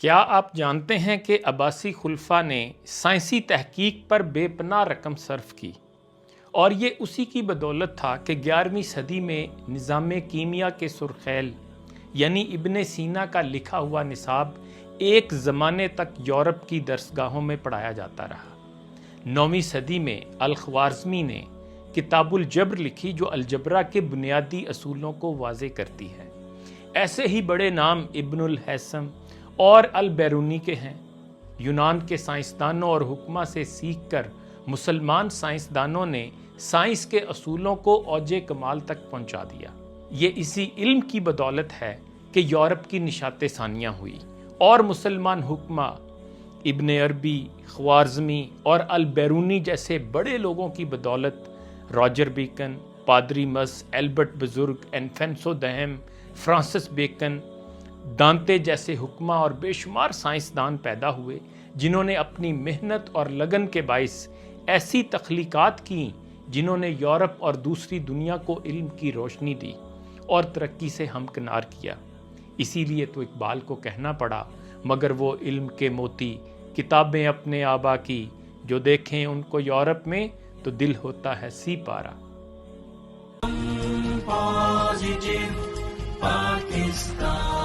کیا آپ جانتے ہیں کہ عباسی خلفاء نے سائنسی تحقیق پر بے پناہ رقم صرف کی، اور یہ اسی کی بدولت تھا کہ 11ویں صدی میں نظام کیمیا کے سرخیل یعنی ابن سینا کا لکھا ہوا نصاب ایک زمانے تک یورپ کی درسگاہوں میں پڑھایا جاتا رہا۔ 9ویں صدی میں الخوارزمی نے کتاب الجبر لکھی جو الجبرا کے بنیادی اصولوں کو واضح کرتی ہے۔ ایسے ہی بڑے نام ابن الہیثم اور البیرونی کے ہیں۔ یونان کے سائنسدانوں اور حکماء سے سیکھ کر مسلمان سائنسدانوں نے سائنس کے اصولوں کو اوج کمال تک پہنچا دیا۔ یہ اسی علم کی بدولت ہے کہ یورپ کی نشاط ثانیہ ہوئی اور مسلمان حکماء ابن عربی، خوارزمی اور البیرونی جیسے بڑے لوگوں کی بدولت راجر بیکن، پادری مس، ایلبرٹ بزرگ، انفینسو دہم، فرانسس بیکن، دانتے جیسے حکماء اور بے شمار سائنسدان پیدا ہوئے جنہوں نے اپنی محنت اور لگن کے باعث ایسی تخلیقات کیں جنہوں نے یورپ اور دوسری دنیا کو علم کی روشنی دی اور ترقی سے ہمکنار کیا۔ اسی لیے تو اقبال کو کہنا پڑا، مگر وہ علم کے موتی کتابیں اپنے آبا کی، جو دیکھیں ان کو یورپ میں تو دل ہوتا ہے سی پارا۔ پازیٹیو پاکستان